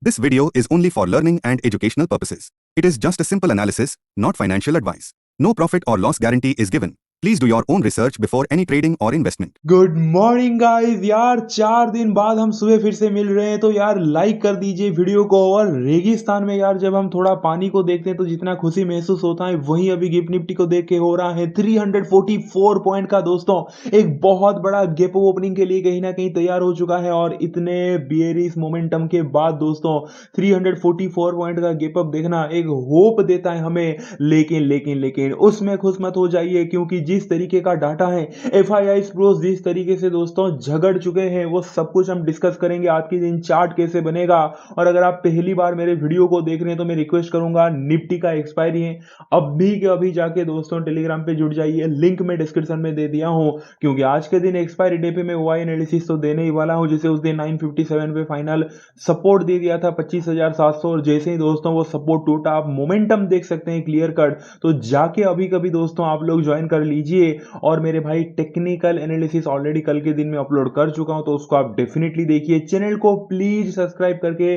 This video is only for learning and educational purposes. It is just a simple analysis, not financial advice. No profit or loss guarantee is given. Please do your own research before any trading or investment. Good morning guys. यार 4 दिन बाद हम सुबह फिर से मिल रहे हैं, तो यार लाइक कर दीजिए वीडियो को। और रेगिस्तान में यार जब हम थोड़ा पानी को देखते हैं तो जितना खुशी महसूस होता है वहीं अभी गिफ्ट निफ्टी को देख के हो रहा है 344 पॉइंट का दोस्तों एक बहुत बड़ा गैप ओपनिंग के लिए कहीं ना कहीं तैयार हो चुका है। और इतने बियरिश मोमेंटम के बाद दोस्तों 344 पॉइंट का गैप अप देखना एक होप देता है हमें। लेकिन लेकिन लेकिन उसमें खुश मत हो जाइए, क्योंकि जिस तरीके का डाटा है FII प्रोस जिस तरीके से दोस्तों झगड़ चुके हैं वो सब कुछ हम डिस्कस करेंगे। आज के दिन चार्ट कैसे बनेगा, और अगर आप पहली बार मेरे वीडियो को देख रहे हैं तो मैं रिक्वेस्ट करूंगा, निफ्टी का एक्सपायरी है अभी के अभी जाके दोस्तों टेलीग्राम पे जुड़ जाइए, लिंक मैं डिस्क्रिप्शन में दे दिया हूं। क्योंकि आज के दिन एक्सपायरी डे पे मैं वाई एनालिसिस तो देने ही वाला हूं। जैसे उस दिन 957 पे फाइनल सपोर्ट दे दिया था 25,700, और जैसे ही दोस्तों वो सपोर्ट टूटा, आप मोमेंटम देख सकते हैं क्लियर कट, तो जाके अभी कभी दोस्तों आप लोग ज्वाइन कर लीजिए। और मेरे भाई टेक्निकल एनालिसिस ऑलरेडी कल के दिन में अपलोड कर चुका हूं, तो उसको आप डेफिनेटली देखिए। चैनल को प्लीज सब्सक्राइब करके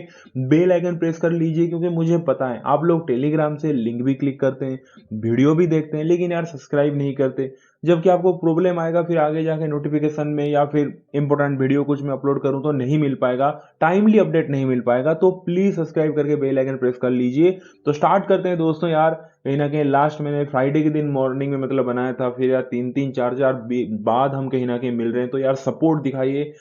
बेल आइकन प्रेस कर लीजिए, क्योंकि मुझे पता है आप लोग टेलीग्राम से लिंक भी क्लिक करते हैं, वीडियो भी देखते हैं, लेकिन यार सब्सक्राइब नहीं करते। जबकि आपको प्रॉब्लम आएगा फिर आगे जाके नोटिफिकेशन में, या फिर इंपॉर्टेंट वीडियो कुछ मैं अपलोड करूं तो नहीं मिल पाएगा, टाइमली अपडेट नहीं मिल पाएगा। तो प्लीज सब्सक्राइब करके बेल आइकन प्रेस कर लीजिए। तो स्टार्ट करते हैं दोस्तों। यार कहीं ना कहीं लास्ट मैंने फ्राइडे के दिन मॉर्निंग में मतलब बनाया था, फिर यार 3-4 बाद हम कहीं ना कहीं मिल रहे हैं, तो यार सपोर्ट दिखाइए।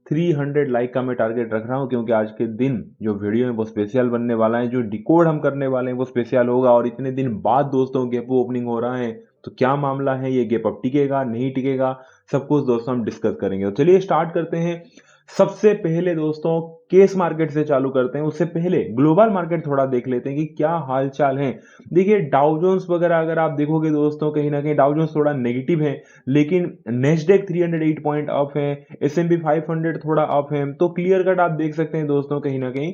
300 लाइक का मैं टारगेट रख रहा हूं, क्योंकि आज के दिन जो वीडियो है वो स्पेशल बनने वाला है, जो डिकोड हम करने वाले हैं वो स्पेशल होगा। और इतने दिन बाद दोस्तों गैप ओपनिंग हो रहा है, तो क्या मामला है, ये गैप अप टिकेगा नहीं टिकेगा, सब कुछ दोस्तों हम डिस्कस करेंगे। तो चलिए स्टार्ट करते हैं। सबसे पहले दोस्तों केस मार्केट से चालू करते हैं। उससे पहले ग्लोबल मार्केट थोड़ा देख लेते हैं कि क्या हालचाल है। देखिए डाउ जोन्स वगैरह अगर आप देखोगे दोस्तों, कहीं ना कहीं डाउ जोन्स थोड़ा नेगेटिव है, लेकिन नेस्डेक 308 पॉइंट अप है, S&P 500 थोड़ा अप है। तो क्लियर कट आप देख सकते हैं दोस्तों कहीं ना कहीं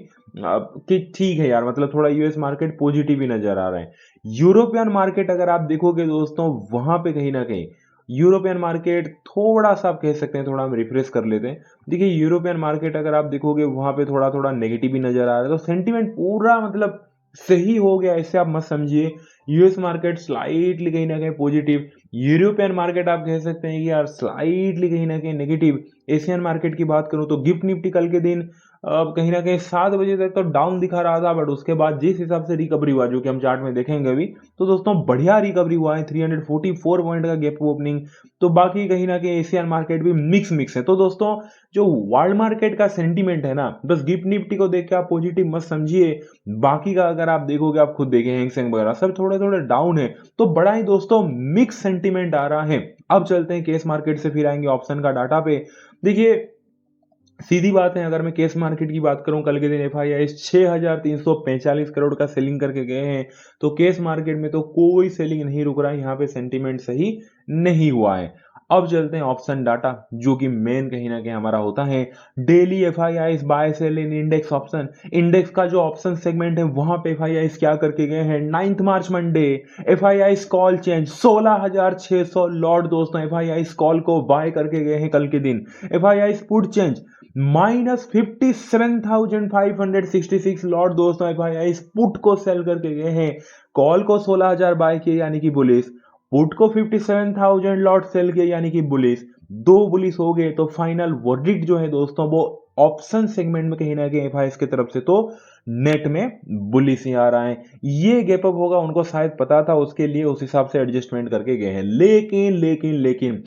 कि ठीक है यार, मतलब थोड़ा यूएस मार्केट पॉजिटिव ही नजर आ रहा है। यूरोपियन मार्केट अगर आप देखोगे दोस्तों, वहां पे कहीं ना कहीं यूरोपियन मार्केट थोड़ा सा आप कह सकते हैं, थोड़ा हम रिफ्रेश कर लेते हैं। देखिए यूरोपियन मार्केट अगर आप देखोगे वहां पे थोड़ा थोड़ा नेगेटिव ही नजर आ रहा है, तो सेंटीमेंट पूरा मतलब सही हो गया ऐसे आप मत समझिए। यूएस मार्केट स्लाइटली कहीं ना कहीं पॉजिटिव, यूरोपियन मार्केट आप कह सकते हैं कि यार स्लाइटली कहीं ना कहीं नेगेटिव। एशियन मार्केट की बात करूं तो गिफ्ट निफ्टी कल के दिन कहीं ना कहीं 7 बजे तक तो डाउन दिखा रहा था, बट उसके बाद जिस हिसाब से रिकवरी हुआ, जो कि हम चार्ट में देखेंगे अभी, तो दोस्तों बढ़िया रिकवरी हुआ है, 344 पॉइंट का गैप ओपनिंग। तो बाकी कहीं ना कहीं एशियन मार्केट भी मिक्स है। तो दोस्तों जो वर्ल्ड मार्केट का सेंटीमेंट है ना, बस गिफ्ट निफ्टी को देख के आप पॉजिटिव मत समझिए। बाकी का अगर आप देखोगे, आप खुद देखें हैंग सेंग वगैरह सब थोड़े थोड़े डाउन है, तो बड़ा ही दोस्तों मिक्स सेंटीमेंट आ रहा है। अब चलते हैं केस मार्केट से, फिर आएंगे ऑप्शन का डाटा पे। देखिए सीधी बात है, अगर मैं केस मार्केट की बात करूं, कल के दिन FII 6,345 करोड़ का सेलिंग करके गए हैं। तो केस मार्केट में तो कोई सेलिंग नहीं रुक रहा है, यहाँ पे सेंटीमेंट सही नहीं हुआ है। अब चलते हैं ऑप्शन डाटा, जो कि मेन कहीं ना कहीं हमारा होता है। डेली FII बाय सेल इन इंडेक्स ऑप्शन, इंडेक्स का जो ऑप्शन सेगमेंट है वहां पे FII क्या करके गए हैं। 9 मार्च Monday FII call change 16,600 lot दोस्तों FII कॉल को बाय करके गए हैं कल के दिन। FII पुट चेंज -57,566 लॉट दोस्तों FII पुट को सेल करके गए हैं। कॉल को 16,000 बाय किए यानी कि बुलिस, पुट को 57,000 लॉट सेल किए यानी कि बुलिस, दो बुलिस हो गए। तो फाइनल वर्डिक्ट जो है दोस्तों वो ऑप्शन सेगमेंट में कहीं ना कहीं FII की तरफ से तो नेट में बुलिस ही आ रहा है। ये गैप अप होगा उनको शायद पता था, उसके लिए उस हिसाब से एडजस्टमेंट करके गए हैं। लेकिन लेकिन लेकिन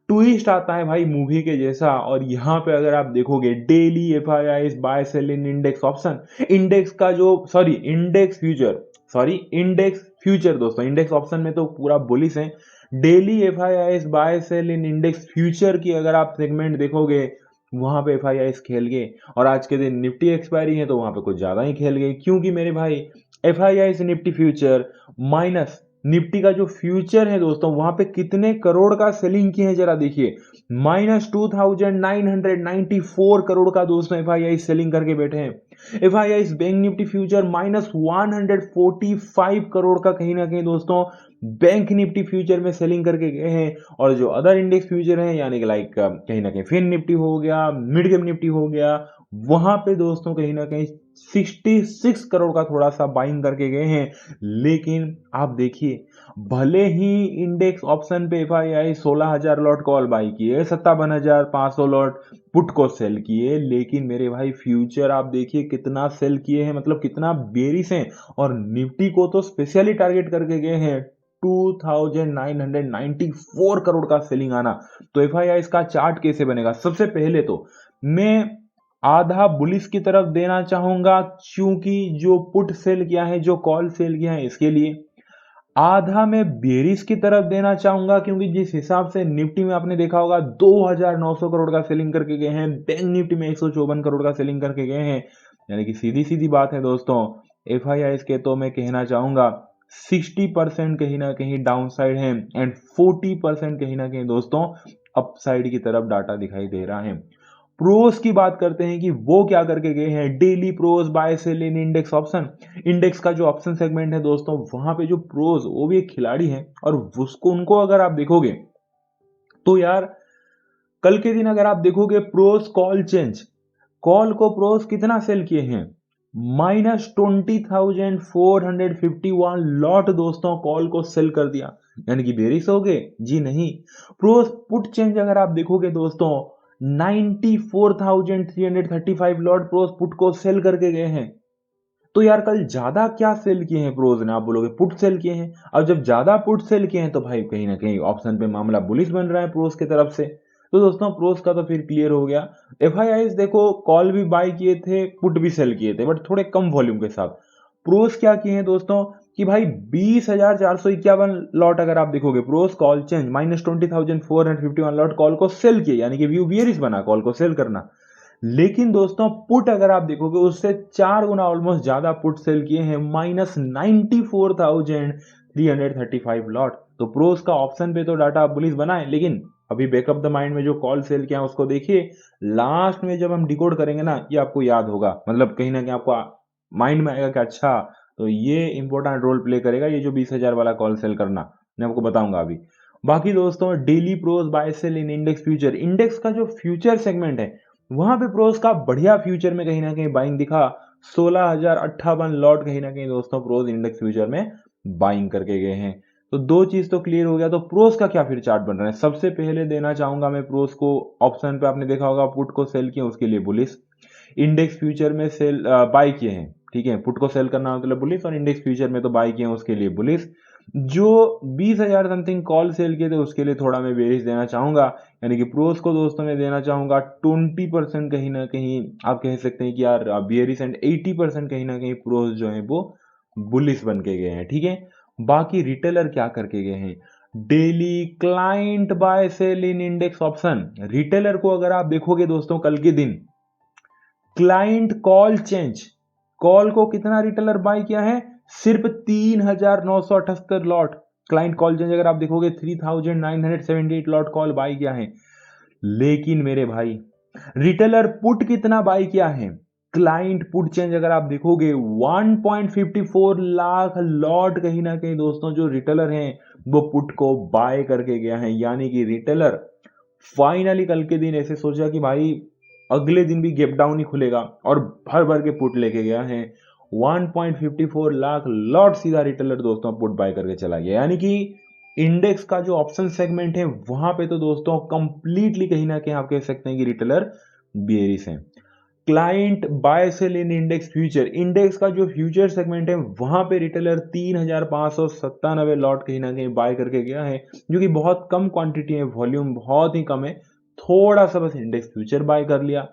ट्विस्ट आता है भाई मूवी के जैसा। और यहां पे अगर आप देखोगे डेली FII बाय सेल इन इंडेक्स ऑप्शन, इंडेक्स का जो इंडेक्स फ्यूचर दोस्तों, इंडेक्स ऑप्शन में तो पूरा बुलिश है। डेली FII बाय सेल इन इंडेक्स फ्यूचर की अगर आप सेगमेंट देखोगे, वहां पे FII खेल गए। और आज के दिन निफ्टी एक्सपायरी है, तो वहां पे कुछ ज्यादा ही खेल गए, क्योंकि मेरे भाई FII Nifty future minus Nifty का जो फ्यूचर है दोस्तों, वहां पे कितने करोड़ का सेलिंग किए हैं जरा देखिए। -2,994 करोड़ का दोस्तों FII सेलिंग करके बैठे हैं। FII bank Nifty future -145 crore का कहीं ना कहीं दोस्तों बैंक निफ्टी फ्यूचर में सेलिंग करके गए हैं। और जो अदर इंडेक्स फ्यूचर है, यानी कि लाइक कहीं ना कहीं फिन निफ्टी हो गया, मिड कैप निफ्टी हो गया, वहां पे दोस्तों कहीं ना कहीं 66 करोड़ का थोड़ा सा बाइंग करके गए हैं। लेकिन आप देखिए, भले ही इंडेक्स ऑप्शन पे एफआईआई 16,000 लॉट कॉल बाई किए, 57,500 लॉट पुट को सेल किए, लेकिन मेरे भाई फ्यूचर आप देखिए कितना सेल किए हैं, मतलब कितना बेरिश हैं। और निफ्टी को तो स्पेशली टारगेट करके गए हैं 2,994 करोड़ का सेलिंग आना। तो एफआईआई इसका चार्ट कैसे बनेगा? सबसे पहले तो मैं आधा बुलिस की तरफ देना चाहूंगा, क्योंकि जो पुट सेल किया है, जो कॉल सेल किया है, इसके लिए आधा मैं बेरिस की तरफ देना चाहूंगा, क्योंकि जिस हिसाब से निफ्टी में आपने देखा होगा 2,900 करोड़ का सेलिंग करके गए हैं, बैंक निफ्टी में 154 करोड़ का सेलिंग करके गए हैं। यानी कि सीधी सीधी बात है दोस्तों, एफआईआई के तो मैं कहना चाहूंगा 60% कहीं ना कहीं डाउन साइड है एंड 40% कहीं ना कहीं दोस्तों अपसाइड की तरफ डाटा दिखाई दे रहा है। प्रोस की बात करते हैं कि वो क्या करके गए हैं। डेली प्रोस बाय सेल इन इंडेक्स ऑप्शन, इंडेक्स का जो ऑप्शन सेगमेंट है दोस्तों, वहां पे जो प्रोस, वो भी एक खिलाड़ी है, और उसको उनको अगर आप देखोगे तो यार कल के दिन अगर आप देखोगे प्रोस कॉल चेंज, कॉल को प्रोस कितना सेल किए हैं? -20,451 लॉट दोस्तों कॉल को सेल कर दिया। यानी कि बेरिश हो गए? जी नहीं। प्रोस पुट चेंज अगर आप देखोगे दोस्तों, 94,335 लॉट प्रोस पुट को सेल करके गए हैं। तो यार कल ज्यादा क्या सेल किए हैं प्रोज ने? आप बोलोगे पुट सेल किए हैं। अब जब ज्यादा पुट सेल किए हैं तो भाई कहीं ना कहीं ऑप्शन पे मामला बुलिश बन रहा है प्रोज की तरफ से। तो दोस्तों प्रोज का तो फिर क्लियर हो गया। एफआईआई देखो कॉल भी बाय किए थे, पुट भी सेल किए थे, बट थोड़े कम वॉल्यूम के साथ। प्रोज क्या किए हैं दोस्तों कि भाई 20,451 लॉट अगर आप देखोगे प्रोज कॉल चेंज -20,451 लॉट कॉल को सेल किए, यानी कि व्यू बियरिश बना कॉल को सेल करना। लेकिन दोस्तों पुट अगर आप देखोगे उससे 4 गुना ऑलमोस्ट ज्यादा पुट सेल किए हैं, -94,335 लॉट। तो प्रोस का ऑप्शन पे तो डाटा बुलिश बना है, लेकिन अभी बैकअप द माइंड में जो कॉल सेल किया उसको देखिए। लास्ट में जब हम डिकोड करेंगे ना, ये आपको याद होगा, मतलब कहीं ना कहीं आपको माइंड में आएगा कि अच्छा, तो ये इंपॉर्टेंट रोल प्ले करेगा ये जो 20,000 वाला कॉल सेल करना। मैं आपको बताऊंगा अभी। बाकी दोस्तों डेली प्रोस बाय सेल इन इंडेक्स फ्यूचर, इंडेक्स का जो फ्यूचर सेगमेंट है वहां पे प्रोस का बढ़िया फ्यूचर में कहीं ना कहीं बाइंग दिखा। 16,058 लॉट कहीं ना कहीं दोस्तों प्रोस इंडेक्स फ्यूचर में बाइंग करके गए हैं। तो दो चीज तो क्लियर हो गया। तो प्रोस का क्या फिर चार्ट बन रहा है? सबसे पहले देना चाहूंगा मैं प्रोस को ऑप्शन पे, आपने देखा होगा पुट को सेल किया उसके लिए बुलिस, इंडेक्स फ्यूचर में सेल बाय किए हैं, ठीक है, पुट को सेल करना मतलब बुलिस, और इंडेक्स फ्यूचर में तो बाय किए हैं उसके लिए बुलिस। जो 20,000 समथिंग कॉल सेल किए थे उसके लिए थोड़ा मैं बेरिश देना चाहूंगा। यानी कि प्रोस को दोस्तों मैं देना चाहूंगा 20% कहीं ना कहीं आप कह सकते हैं कि यार बियरिश, एंड 80% कहीं ना कहीं प्रोस जो है वो बुलिश बन के गए हैं, ठीक है। बाकी रिटेलर क्या करके गए हैं? डेली क्लाइंट बाय सेल इन इंडेक्स ऑप्शन, रिटेलर को अगर आप देखोगे दोस्तों कल के दिन क्लाइंट कॉल चेंज, कॉल को कितना रिटेलर बाय किया है? सिर्फ 3,978 लॉट क्लाइंट कॉल चेंज अगर आप देखोगे 3,978 लॉट कॉल बाय किया है। लेकिन मेरे भाई रिटेलर पुट कितना बाय किया है? क्लाइंट पुट चेंज अगर आप देखोगे 1.54 लाख लॉट कहीं ना कहीं दोस्तों जो रिटेलर हैं वो पुट को बाय करके गया है। यानी कि रिटेलर फाइनली कल के दिन ऐसे सोचा कि भाई अगले दिन भी गैप डाउन ही खुलेगा, और भर भर के पुट लेके गया है। 1.54 लाख लॉट सीधा रिटेलर दोस्तों पुट बाय करके चला गया। यानी कि इंडेक्स का जो ऑप्शन सेगमेंट है वहां पे तो दोस्तों कंप्लीटली कहीं ना कहीं आप कह सकते हैं कि रिटेलर बियरिश है। क्लाइंट बाय सेल इन इंडेक्स फ्यूचर, इंडेक्स का जो फ्यूचर सेगमेंट है वहां पे रिटेलर 3,597 लॉट कहीं ना कहीं बाय करके गया है, जो कि बहुत कम क्वांटिटी है, वॉल्यूम बहुत ही कम है। थोड़ा सा बस इंडेक्स फ्यूचर बाय कर लिया,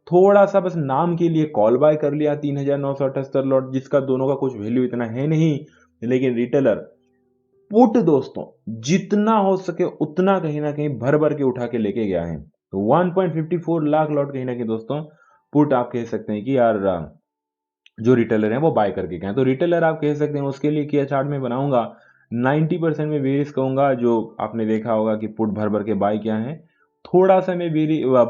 थोड़ा सा बस नाम के लिए कॉल बाय कर लिया 3,978 लॉट, जिसका दोनों का कुछ वैल्यू इतना है नहीं। लेकिन रिटेलर पुट दोस्तों जितना हो सके उतना कहीं ना कहीं भर भर के उठा के लेके गया है। तो 1.54 लाख लॉट कहीं ना कहीं दोस्तों पुट आप कह सकते हैं कि यार जो रिटेलर है वो बाय करके गए हैं। तो रिटेलर आप कह सकते हैं उसके लिए क्या चार्ट में बनाऊंगा, 90% में बेरिश कहूंगा, जो आपने देखा होगा कि पुट भर भर के बाय किया है। थोड़ा सा मैं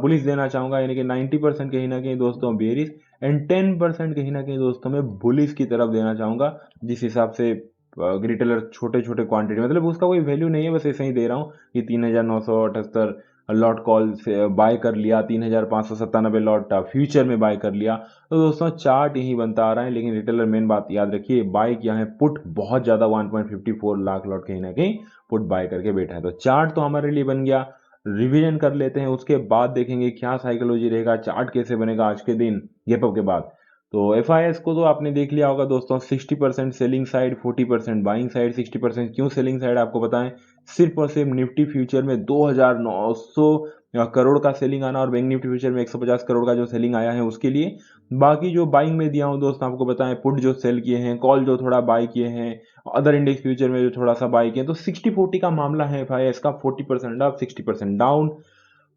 बुलिश देना चाहूंगा, यानी कि 90% कहीं ना कहीं दोस्तों बेरिश, एंड 10% कहीं ना कहीं दोस्तों मैं बुलिश की तरफ देना चाहूंगा। जिस हिसाब से रिटेलर छोटे छोटे क्वांटिटी, मतलब उसका कोई वैल्यू नहीं है, बस ऐसे ही दे रहा हूँ कि 3,978 लॉट कॉल से बाय कर लिया, 3597 लॉट फ्यूचर में बाय कर लिया। तो दोस्तों चार्ट यही बनता आ रहा है, लेकिन रिटेलर मेन बात याद रखिए बाय किया है पुट बहुत ज़्यादा 1.54 लाख लॉट कहीं ना कहीं पुट बाय करके बैठा है। तो चार्ट तो हमारे लिए बन गया, रिवीजन कर लेते हैं, उसके बाद देखेंगे क्या साइकोलॉजी रहेगा, चार्ट कैसे बनेगा आज के दिन गैप अप के बाद। तो एफ को तो आपने देख लिया होगा दोस्तों, 60% सेलिंग साइड, 40% बाइंग साइड। 60% क्यों सेलिंग साइड आपको बताएं, सिर्फ और सिर्फ निफ्टी फ्यूचर में 2900 करोड़ का सेलिंग आना और बैंक निफ्टी फ्यूचर में 150 करोड़ का जो सेलिंग आया है उसके लिए। बाकी जो बाइंग में दिया हूं दोस्तों आपको बताएं, पुट जो सेल किए हैं, कॉल जो थोड़ा बाय किए हैं, अदर इंडेक्स फ्यूचर में जो थोड़ा सा बाय किए हैं, तो 60-40 का मामला है एफ का, 40% अप 60% डाउन।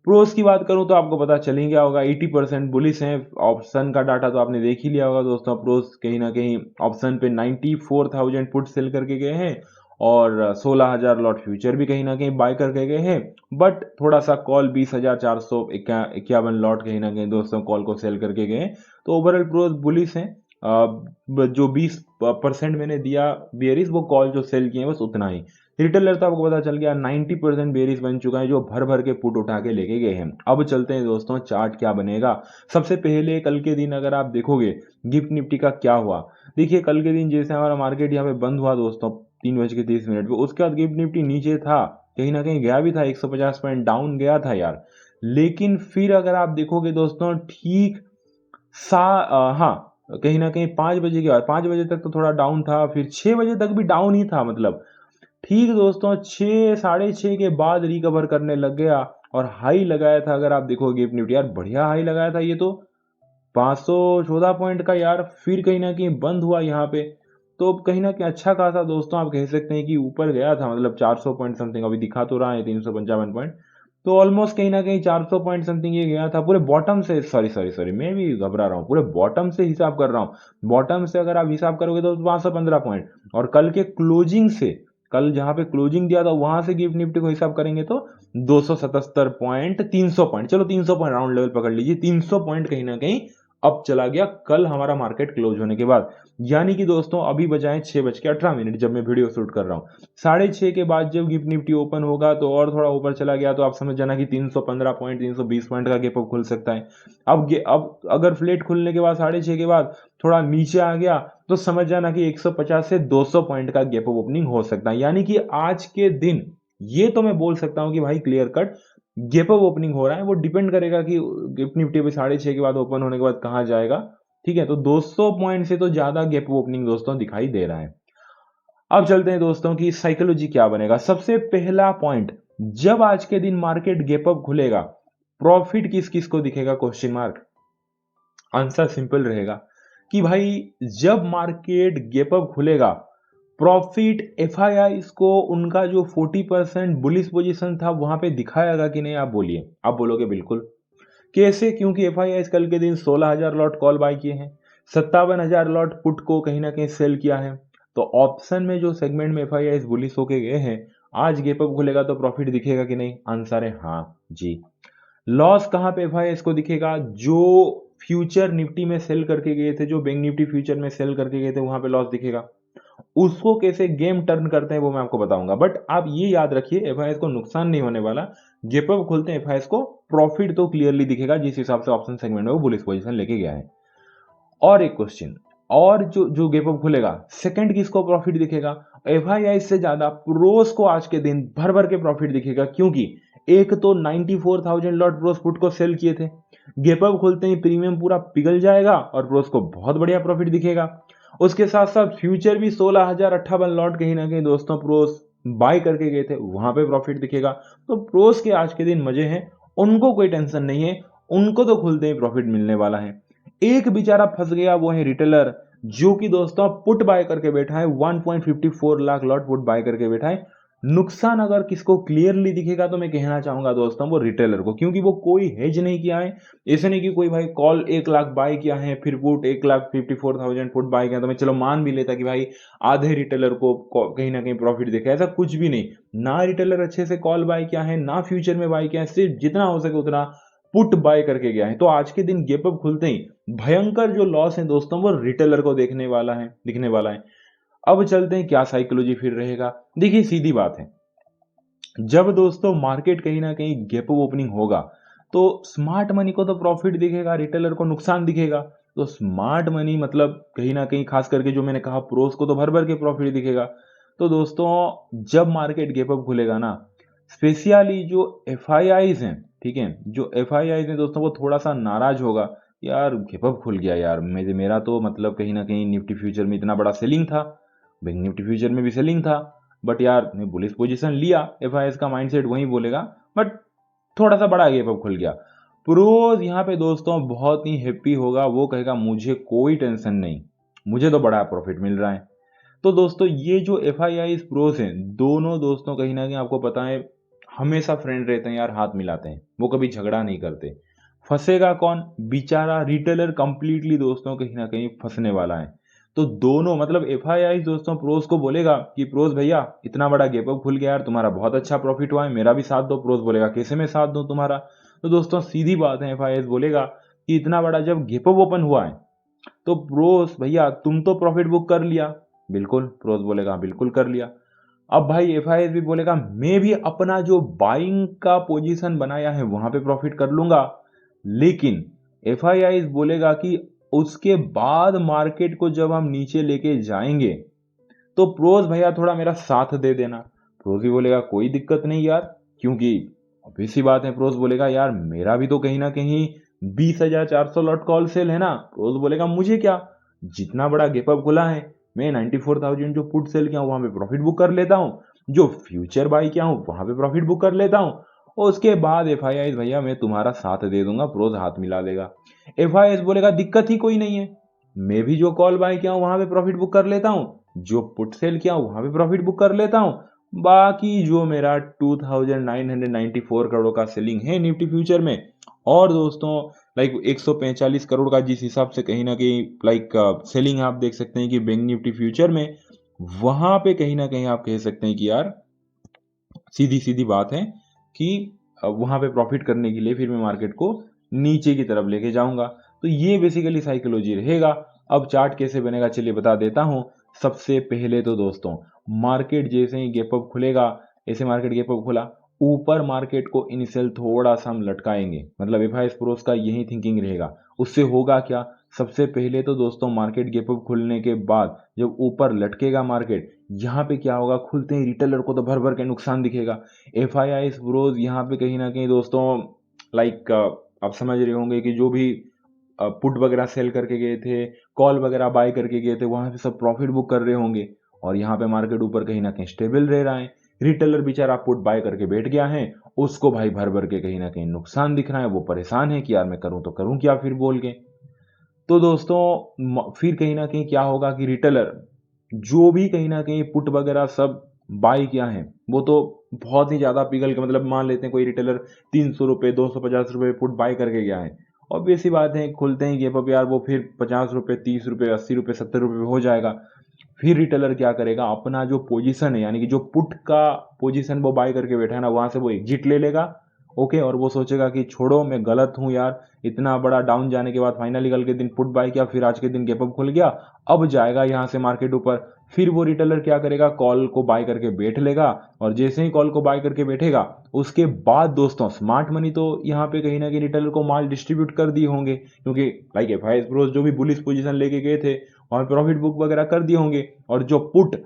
प्रोस की बात करूं तो आपको पता चल ही गया होगा, 80% बुलिश हैं। ऑप्शन का डाटा तो आपने देख ही लिया होगा दोस्तों, प्रोस कहीं ना कहीं ऑप्शन पे 94,000 पुट सेल करके गए हैं और 16,000 लॉट फ्यूचर भी कहीं ना कहीं बाय करके गए हैं। बट थोड़ा सा कॉल 20,451 लॉट कहीं ना कहीं दोस्तों कॉल को सेल करके गए हैं। तो ओवरऑल प्रोस बुलिश हैं। जो 20% मैंने दिया बेयरिश, वो कॉल जो सेल किए हैं बस उतना ही। रिटेलर तो आपको पता चल गया 90% बेरिस बन चुका है, जो भर भर के पुट उठा के लेके गए हैं। अब चलते हैं दोस्तों चार्ट क्या बनेगा। सबसे पहले कल के दिन अगर आप देखोगे गिफ्ट निफ्टी का क्या हुआ, देखिए कल के दिन जैसे हमारा मार्केट यहाँ पे बंद हुआ दोस्तों 3:30 पे, उसके बाद गिफ्ट निफ्टी नीचे था, कहीं ना कहीं गया भी था, 150 पॉइंट डाउन गया था यार। लेकिन फिर अगर आप देखोगे दोस्तों ठीक हाँ, कहीं ना कहीं 5 बजे के बाद, 5 बजे तक तो थोड़ा डाउन था, फिर 6 बजे तक भी डाउन ही था, मतलब ठीक दोस्तों 6 साढ़े 6 के बाद रिकवर करने लग गया और हाई लगाया था। अगर आप देखोगे गिफ्ट निफ्टी यार बढ़िया हाई लगाया था ये तो, 514 पॉइंट का यार। फिर कहीं ना कहीं बंद हुआ यहाँ पे, तो कहीं ना कहीं अच्छा खासा दोस्तों आप कह सकते हैं कि ऊपर गया था, मतलब 400 पॉइंट समथिंग, अभी दिखा तो रहा है 355 पॉइंट, तो ऑलमोस्ट कहीं ना कहीं 400 पॉइंट समथिंग ये गया था पूरे बॉटम से। सॉरी सॉरी सॉरी, मैं भी घबरा रहा हूँ, पूरे बॉटम से हिसाब कर रहा हूँ। बॉटम से अगर आप हिसाब करोगे तो 515 पॉइंट, और कल के क्लोजिंग से, कल जहां पे क्लोजिंग दिया था वहां से गिफ्ट निफ्टी को हिसाब करेंगे तो 277 पॉइंट, 300 पॉइंट, चलो 300 पॉइंट राउंड लेवल पकड़ लीजिए, 300 पॉइंट कहीं ना कहीं अब चला गया कल हमारा मार्केट क्लोज होने के बाद। यानी कि दोस्तों अभी बजाएं 6:18 जब मैं वीडियो शूट कर रहा हूं, 6:30 के बाद जब गिफ्ट निफ्टी ओपन होगा तो और थोड़ा ऊपर चला गया तो आप समझ जाना कि 315 पॉइंट, 320 पॉइंट का गैप अप खुल सकता है। अब अगर फ्लेट खुलने के बाद 6:30 के बाद थोड़ा नीचे आ गया तो समझ जाना कि 150 से 200 पॉइंट का गैप अप ओपनिंग हो सकता है। यानी कि आज के दिन ये तो मैं बोल सकता हूं कि भाई clear cut gap up opening हो रहा है। वो डिपेंड करेगा कि गिफ्ट निफ्टी पे 6:30 के बाद ओपन होने के बाद कहां जाएगा। ठीक है, तो 200 पॉइंट से तो ज्यादा गैप अप ओपनिंग दोस्तों दिखाई दे रहा है। अब चलते हैं दोस्तों की साइकोलॉजी क्या बनेगा। सबसे पहला पॉइंट, जब आज के दिन मार्केट गैप अप खुलेगा प्रॉफिट किस किस को दिखेगा, क्वेश्चन मार्क। आंसर सिंपल रहेगा कि भाई जब मार्केट गैप अप खुलेगा प्रॉफिट एफ को उनका जो 40% बुलिश पोजीशन था वहां पे दिखाएगा कि नहीं, आप बोलिए। आप बोलोगे बिल्कुल। कैसे, क्योंकि एफ कल के दिन 16,000 लॉट कॉल बाय किए हैं, 57,000 लॉट पुट को कहीं ना कहीं सेल किया है। तो ऑप्शन में जो सेगमेंट में एफ बुलिश होके गए हैं, आज गैप अप खुलेगा तो प्रॉफिट दिखेगा कि नहीं, आंसर है हाँ जी। लॉस कहां पे एफ को दिखेगा, जो फ्यूचर निफ्टी में सेल करके गए थे, जो बैंक निफ्टी फ्यूचर में सेल करके गए थे वहां पे लॉस दिखेगा। उसको कैसे गेम टर्न करते हैं वो मैं आपको बताऊंगा, बट आप ये याद रखिए एफ को नुकसान नहीं होने वाला। गैप अप खुलते हैं एफ को प्रॉफिट तो क्लियरली दिखेगा, जिस हिसाब से ऑप्शन सेगमेंट में वो बुलिश पोजीशन लेके गया है। और एक क्वेश्चन, और जो जो गैप अप खुलेगा सेकंड किसको प्रॉफिट दिखेगा, एफ से ज्यादा प्रोस को आज के दिन भर भर के प्रॉफिट दिखेगा। क्योंकि एक तो 94,000 लॉट प्रोस पुट को सेल किए थे, गैप अप खुलते ही प्रीमियम पूरा पिघल जाएगा और प्रोस को बहुत बढ़िया प्रॉफिट दिखेगा। उसके साथ साथ फ्यूचर भी 16,058 लॉट कहीं ना कहीं दोस्तों प्रोस बाय करके गए थे, वहां पे प्रॉफिट दिखेगा। तो प्रोस के आज के दिन मजे हैं, उनको कोई टेंशन नहीं है, उनको तो खुलते ही प्रॉफिट मिलने वाला है। एक बेचारा फंस गया, वो है रिटेलर, जो कि दोस्तों पुट बाय करके बैठा है, 1.54 लाख लॉट पुट बाय करके बैठा है। नुकसान अगर किसको क्लियरली दिखेगा तो मैं कहना चाहूंगा दोस्तों वो रिटेलर को, क्योंकि वो कोई हेज नहीं किया है। ऐसे नहीं कि कोई भाई कॉल 1 लाख बाय किया है फिर पुट 1,54,000 पुट बाय किया, तो मैं चलो मान भी लेता कि भाई आधे रिटेलर को कहीं ना कहीं प्रॉफिट दिखा, ऐसा कुछ भी नहीं। ना रिटेलर अच्छे से कॉल बाय किया है, ना फ्यूचर में बाय किया है, सिर्फ जितना हो सके उतना पुट बाय करके गया है। तो आज के दिन गैप अप खुलते ही भयंकर जो लॉस है दोस्तों वो रिटेलर को दिखने वाला है। अब चलते हैं क्या साइकोलॉजी फिर रहेगा। देखिए सीधी बात है, जब दोस्तों मार्केट कहीं ना कहीं गैप अप ओपनिंग होगा तो स्मार्ट मनी को तो प्रॉफिट दिखेगा, रिटेलर को नुकसान दिखेगा। तो स्मार्ट मनी मतलब कहीं ना कहीं खास करके जो मैंने कहा प्रोस को तो भर भर के प्रॉफिट दिखेगा। तो दोस्तों जब मार्केट गैप अप खुलेगा ना, स्पेशली जो एफ आई आईज हैं, ठीक है, जो एफ आई आईज हैं दोस्तों वो थोड़ा सा नाराज होगा, यार गैप अप खुल गया यार, मेरा तो मतलब कहीं ना कहीं निफ्टी फ्यूचर में इतना बड़ा सेलिंग था, बैंक निफ्टी फ्यूचर में भी सेलिंग था, बट यार मैं बुलिश पोजीशन लिया, एफ आई एस का माइंडसेट वही बोलेगा, बट थोड़ा सा बड़ा गैप अप खुल गया। प्रोज यहाँ पे दोस्तों बहुत ही हैप्पी होगा, वो कहेगा मुझे कोई टेंशन नहीं, मुझे तो बड़ा प्रॉफिट मिल रहा है। तो दोस्तों ये जो एफ आई आई प्रोज हैं दोनों दोस्तों कहीं ना कहीं आपको पता है हमेशा फ्रेंड रहते हैं यार, हाथ मिलाते हैं, वो कभी झगड़ा नहीं करते। फंसेगा कौन? बेचारा रिटेलर कंप्लीटली दोस्तों कहीं ना कहीं फंसने वाला है। तो दोनों मतलब एफ आई आई दोस्तों प्रोज को बोलेगा कि प्रोज भैया इतना बड़ा गैप अप खुल गया यार, तुम्हारा बहुत अच्छा प्रॉफिट हुआ है, मेरा भी साथ दो। प्रोज बोलेगा कैसे मैं साथ दूं तुम्हारा? तो दोस्तों सीधी बात है, एफ आई आई बोलेगा कि इतना बड़ा जब गैप अप ओपन हुआ है तो प्रोस भैया तुम तो प्रॉफिट बुक कर लिया। बिल्कुल, प्रोस बोलेगा बिल्कुल कर लिया। अब भाई एफ आई एस भी बोलेगा मैं भी अपना जो बाइंग का पोजीशन बनाया है वहां पे प्रॉफिट कर लूंगा, लेकिन एफ आई आई बोलेगा कि उसके बाद मार्केट को जब हम नीचे लेके जाएंगे तो प्रोज भैया थोड़ा मेरा साथ दे देना। प्रोज भी बोलेगा कोई दिक्कत नहीं यार, क्योंकि ऑब्वियस सी बात है, प्रोज बोलेगा यार मेरा भी तो कहीं ना कहीं 20,400 लॉट कॉल सेल है ना। प्रोज बोलेगा मुझे क्या, जितना बड़ा गैप अप खुला है मैं 94,000 जो पुट सेल किया हूं वहां पे प्रॉफिट बुक कर लेता हूं, जो फ्यूचर बाई किया हूं वहां पे प्रॉफिट बुक कर लेता हूं, और उसके बाद एफ आई आई भैया मैं तुम्हारा साथ दे दूंगा। प्रोज हाथ मिला लेगा। एफ आई एस बोलेगा दिक्कत ही कोई नहीं है, मैं भी जो कॉल बाय किया हूं वहां पे प्रॉफिट बुक कर लेता हूं, जो पुट सेल किया हूं वहां पे प्रॉफिट बुक कर लेता हूं, बाकी जो मेरा 2,994 करोड़ का सेलिंग है निफ्टी फ्यूचर में, और दोस्तों लाइक 145 करोड़ का जिस हिसाब से कहीं ना कहीं लाइक सेलिंग आप देख सकते हैं कि बैंक निफ्टी फ्यूचर में, वहां पे कहीं ना कहीं आप कह सकते हैं कि यार सीधी सीधी बात है कि वहां पे प्रॉफिट करने के लिए फिर मैं मार्केट को नीचे की तरफ लेके जाऊंगा। तो ये बेसिकली साइकोलॉजी रहेगा। अब चार्ट कैसे बनेगा चलिए बता देता हूं। सबसे पहले तो दोस्तों मार्केट जैसे ही गैप अप खुलेगा, ऐसे मार्केट गैप अप खुला, ऊपर मार्केट को इनिशियल थोड़ा सा हम लटकाएंगे, मतलब एफ आई एस प्रोस का यही थिंकिंग रहेगा। उससे होगा क्या, सबसे पहले तो दोस्तों मार्केट गैप अप खुलने के बाद जब ऊपर लटकेगा मार्केट, यहाँ पे क्या होगा, खुलते ही रिटेलर को तो भर भर के नुकसान दिखेगा। एफ आई आई ब्रोज यहाँ पे कहीं ना कहीं दोस्तों लाइक आप समझ रहे होंगे कि जो भी पुट वगैरह सेल करके गए थे, कॉल वगैरह बाय करके गए थे, वहां से सब प्रॉफिट बुक कर रहे होंगे, और यहाँ पे मार्केट ऊपर कहीं ना कहीं स्टेबल रह रहा है। रिटेलर बेचारा पुट बाय करके बैठ गया है, उसको भाई भर भर के कहीं ना कहीं नुकसान दिख रहा है, वो परेशान है कि यार मैं करूं तो करूं क्या फिर बोल के। तो दोस्तों फिर कहीं ना कहीं क्या होगा कि रिटेलर जो भी कहीं ना कहीं पुट वगैरह सब बाय किया है वो तो बहुत ही ज्यादा पिघल के, मतलब मान लेते हैं कोई रिटेलर 300 रुपये 250 रुपये पुट बाय करके गया है, ऑब्वियस सी बात है खुलते ही गैप अप यार वो फिर 50 रुपये 30 रुपये 80 रुपये 70 रुपये हो जाएगा। फिर रिटेलर क्या करेगा, अपना जो पोजीशन है यानी कि जो पुट का पोजीशन वो बाय करके बैठा है ना, वहां से वो एग्जिट ले लेगा। ओके, और वो सोचेगा कि छोड़ो मैं गलत हूं यार, इतना बड़ा डाउन जाने के बाद फाइनली कल के दिन पुट बाय किया, फिर आज के दिन गैप अप खुल गया, अब जाएगा यहाँ से मार्केट ऊपर। फिर वो रिटेलर क्या करेगा, कॉल को बाय करके बैठ लेगा, और जैसे ही कॉल को बाय करके बैठेगा उसके बाद दोस्तों स्मार्ट मनी तो यहाँ पे कहीं ना कहीं रिटेलर को माल डिस्ट्रीब्यूट कर दिए होंगे, क्योंकि लाइक एफ आई ब्रोस जो भी बुलिश पोजीशन लेके गए थे वहां प्रॉफिट बुक वगैरह कर दिए होंगे, और जो पुट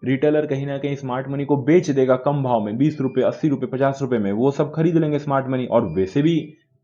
रिटेलर कहीं ना कहीं स्मार्ट मनी को बेच देगा कम भाव में 20 रुपये 80 रुपये 50 रुपये में, वो सब खरीद लेंगे स्मार्ट मनी। और वैसे भी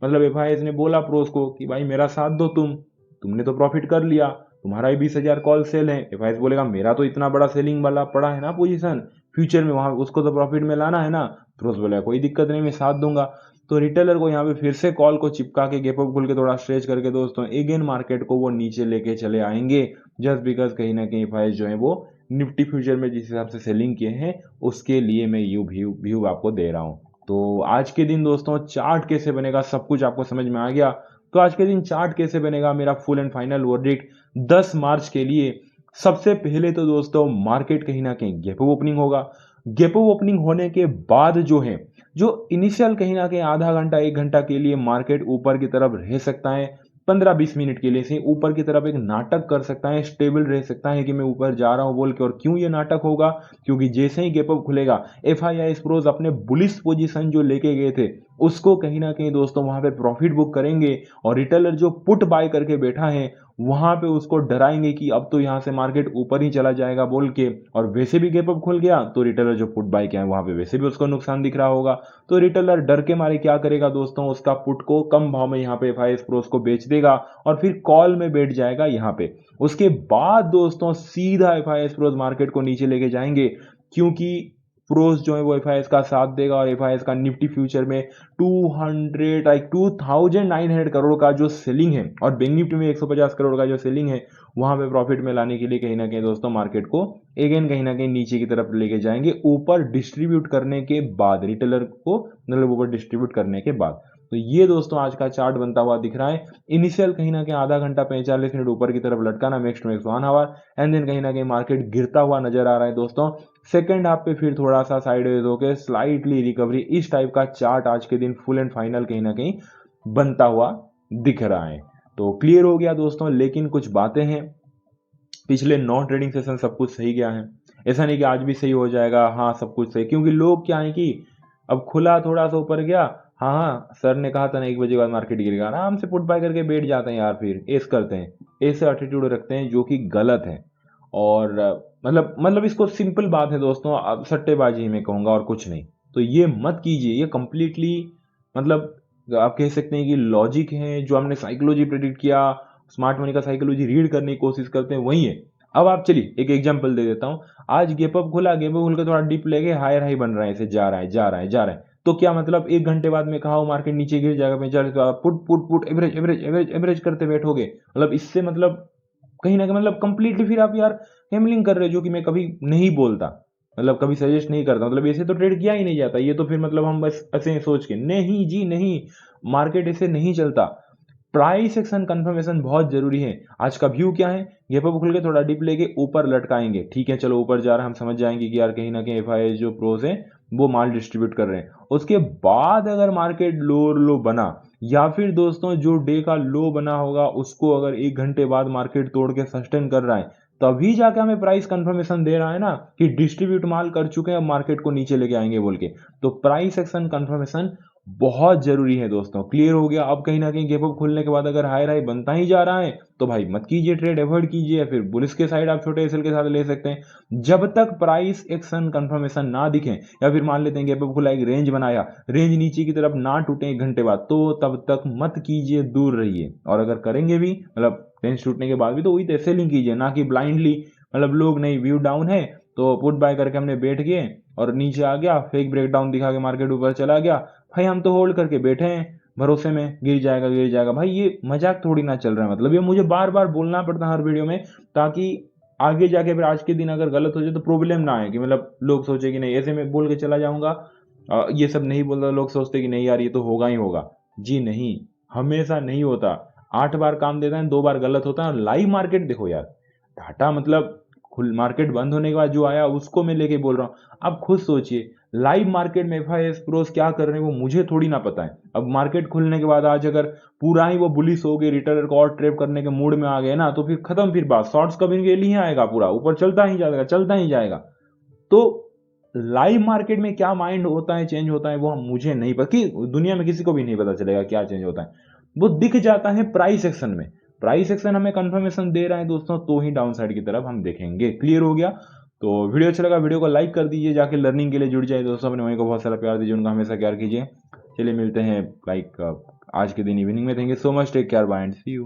मतलब एफ आई एस ने बोला प्रोस को कि भाई मेरा साथ दो, तुमने तो प्रॉफिट कर लिया, तुम्हारा ही 20,000 कॉल सेल है। एफ आई एस बोलेगा मेरा तो इतना बड़ा सेलिंग वाला पड़ा है ना पोजीशन फ्यूचर में, वहां उसको तो प्रॉफिट में लाना है ना। प्रोस बोलेगा कोई दिक्कत नहीं मैं साथ दूंगा। तो रिटेलर को यहाँ पे फिर से कॉल को चिपका के गैप अप खुल के थोड़ा स्ट्रेच करके दोस्तों अगेन मार्केट को वो नीचे लेके चले आएंगे, जस्ट बिकॉज कहीं ना कहीं एफ आई एस जो है वो निफ्टी फ्यूचर में जिस हिसाब से सेलिंग किए हैं उसके लिए मैं यू व्यू आपको दे रहा हूं। तो आज के दिन दोस्तों चार्ट कैसे बनेगा सब कुछ आपको समझ में आ गया। तो आज के दिन चार्ट कैसे बनेगा, मेरा फुल एंड फाइनल वर्डिक्ट 10 मार्च के लिए। सबसे पहले तो दोस्तों मार्केट कहीं ना कहीं गैप अप ओपनिंग होगा। गैप अप ओपनिंग होने के बाद जो है, जो इनिशियल कहीं ना कहीं आधा घंटा 1 घंटा के लिए मार्केट ऊपर की तरफ रह सकता है, 15-20 मिनट के लिए से ऊपर की तरफ एक नाटक कर सकता है, स्टेबल रह सकता है कि मैं ऊपर जा रहा हूं बोल के। और क्यों ये नाटक होगा? क्योंकि जैसे ही गैप अप खुलेगा, एफआईआई प्रोज अपने बुलिश पोजीशन जो लेके गए थे उसको कहीं ना कहीं दोस्तों वहां पे प्रॉफिट बुक करेंगे, और रिटेलर जो पुट बाय करके बैठा है वहां पे उसको डराएंगे कि अब तो यहां से मार्केट ऊपर ही चला जाएगा बोल के। और वैसे भी गैप अप खुल गया तो रिटेलर जो पुट बाय किया है वहां पे वैसे भी उसको नुकसान दिख रहा होगा। तो रिटेलर डर के मारे क्या करेगा दोस्तों, उसका पुट को कम भाव में यहाँ पे एफआईएस प्रोस को बेच देगा और फिर कॉल में बैठ जाएगा यहाँ पे। उसके बाद दोस्तों सीधा एफआईएस प्रोस मार्केट को नीचे लेके जाएंगे, क्योंकि प्रोस जो है वो एफआईएस का साथ देगा और एफआईएस का निफ्टी फ्यूचर में 2900 करोड़ का जो सेलिंग है और बैंक निफ्टी में 150 करोड़ का जो सेलिंग है वहां पे प्रॉफिट में लाने के लिए कहीं ना कहीं दोस्तों मार्केट को अगेन कहीं ना कहीं नीचे की तरफ लेके जाएंगे, ऊपर डिस्ट्रीब्यूट करने के बाद, रिटेलर को मतलब ऊपर डिस्ट्रीब्यूट करने के बाद। तो ये दोस्तों आज का चार्ट बनता हुआ दिख रहा है। इनिशियल कहीं ना कहीं आधा घंटा 45 मिनट ऊपर की तरफ लटकाना, नेक्स्ट में 1 आवर, एंड देन कहीं ना कहीं मार्केट गिरता हुआ नजर आ रहा है दोस्तों। सेकंड हाफ पे फिर थोड़ा सा साइडवेज होकर स्लाइटली रिकवरी, इस टाइप का चार्ट आज के दिन फुल एंड फाइनल कहीं ना कहीं बनता हुआ दिख रहा है। तो क्लियर हो गया दोस्तों, लेकिन कुछ बातें हैं, पिछले 9 ट्रेडिंग सेशन सब कुछ सही गया है, ऐसा नहीं कि आज भी सही हो जाएगा। हाँ सब कुछ सही, क्योंकि लोग क्या है कि अब खुला थोड़ा सा ऊपर गया, हाँ हाँ सर ने कहा था ना 1 बजे के बाद मार्केट गिरेगा, आराम से पुट बाय करके बैठ जाते हैं यार, फिर ऐस करते हैं, ऐसे एटीट्यूड रखते हैं जो कि गलत है। और मतलब इसको सिंपल बात है दोस्तों, अब सट्टेबाजी में कहूंगा और कुछ नहीं। तो ये मत कीजिए, ये कंप्लीटली मतलब आप कह सकते हैं कि लॉजिक है, जो हमने साइकोलॉजी प्रेडिक्ट किया, स्मार्ट मनी का साइकोलॉजी रीड करने की कोशिश करते हैं वही है। अब आप चलिए एक एग्जांपल दे देता हूं, आज गैप अप खुला, गैप अप खुल के थोड़ा डिप लेके हायर हाई बन रहा है, ऐसे जा रहा है जा रहा है जा रहा है, तो क्या मतलब 1 घंटे बाद में कहा मार्केट नीचे गिर जाएगा, मैं put put put average average average average करते बैठोगे, मतलब इससे मतलब कहीं ना कहीं मतलब कंप्लीटली फिर आप यार गैम्बलिंग कर रहे हो, जो कि मैं कभी नहीं बोलता, मतलब कभी सजेस्ट नहीं करता, मतलब ऐसे तो ट्रेड किया ही नहीं जाता, ये तो फिर मतलब हम बस ऐसे सोच के, नहीं जी नहीं, मार्केट ऐसे नहीं चलता। प्राइस एक्शन कंफर्मेशन बहुत जरूरी है। आज का व्यू क्या है, गैप अप खुल के थोड़ा डिप लेके ऊपर लटकाएंगे, ठीक है चलो ऊपर जा रहा है, हम समझ जाएंगे कि यार कहीं ना कहीं एफआईआई जो प्रोस है वो माल डिस्ट्रीब्यूट कर रहे हैं। उसके बाद अगर मार्केट लो बना, या फिर दोस्तों जो डे का लो बना होगा उसको अगर 1 घंटे बाद मार्केट तोड़ के सस्टेन कर रहा है, तभी जाके हमें प्राइस कंफर्मेशन दे रहा है ना कि डिस्ट्रीब्यूट माल कर चुके हैं, अब मार्केट को नीचे लेके आएंगे बोल के। तो प्राइस एक्शन कंफर्मेशन बहुत जरूरी है दोस्तों। क्लियर हो गया? अब कहीं ना कहीं गैप अप खुलने के बाद अगर हायर हाई बनता ही जा रहा है तो भाई मत कीजिए ट्रेड, अवॉइड कीजिए, फिर बुलिस के साइड आप छोटे एसएल के साथ ले सकते हैं। जब तक प्राइस एक्शन कंफर्मेशन ना दिखे, या फिर मान लेते हैं गैप अप खुला एक रेंज बनाया, रेंज नीचे की तरफ ना टूटे 1 घंटे बाद, तो तब तक मत कीजिए, दूर रहिए। और अगर करेंगे भी मतलब रेंज टूटने के बाद भी, तो वही सेलिंग कीजिए, ना कि ब्लाइंडली मतलब लोग नहीं व्यू डाउन है तो पुट बाय करके हमने बैठ गए और नीचे आ गया, फेक ब्रेकडाउन दिखा के मार्केट ऊपर चला गया, भाई हम तो होल्ड करके बैठे हैं भरोसे में गिर जाएगा। भाई ये मजाक थोड़ी ना चल रहा है, मतलब ये मुझे बार बार बोलना पड़ता है हर वीडियो में, ताकि आगे जाके फिर आज के दिन अगर गलत हो जाए तो प्रॉब्लम ना आए, कि मतलब लोग सोचे कि नहीं ऐसे मैं बोल के चला जाऊंगा, ये सब नहीं बोलता, लोग सोचते कि नहीं यार ये तो होगा ही होगा। जी नहीं, हमेशा नहीं होता। 8 बार काम देता है, 2 बार गलत होता है। लाइव मार्केट देखो यार, घाटा मतलब खुल मार्केट बंद होने के बाद जो आया उसको मैं लेके बोल रहा हूँ। आप खुद सोचिए, लाइव मार्केट में एफआईएस प्रोस क्या कर रहे हैं वो मुझे थोड़ी ना पता है। अब मार्केट खुलने के बाद आज अगर पूरा ही वो बुलिश हो गए, रिटेलर को और ट्रेप करने के मूड में आ गए ना, तो फिर खत्म, फिर बात शॉर्ट्स कभी के लिए आएगा, पूरा ऊपर चलता ही जाएगा चलता ही जाएगा। तो लाइव मार्केट में क्या माइंड होता है, चेंज होता है, वो मुझे नहीं पता, कि दुनिया में किसी को भी नहीं पता चलेगा क्या चेंज होता है, वो दिख जाता है प्राइस एक्शन में। प्राइस एक्शन हमें कंफर्मेशन दे रहा है दोस्तों, तो ही डाउन साइड की तरफ हम देखेंगे। क्लियर हो गया? तो वीडियो अच्छा लगा, वीडियो को लाइक कर दीजिए, जाके लर्निंग के लिए जुड़ जाए दोस्तों, अपने वहीं को बहुत सारा प्यार दीजिए, उनका हमेशा प्यार कीजिए। चलिए मिलते हैं लाइक आज के दिन इवनिंग में। Thank you so much, take care, bye and see you.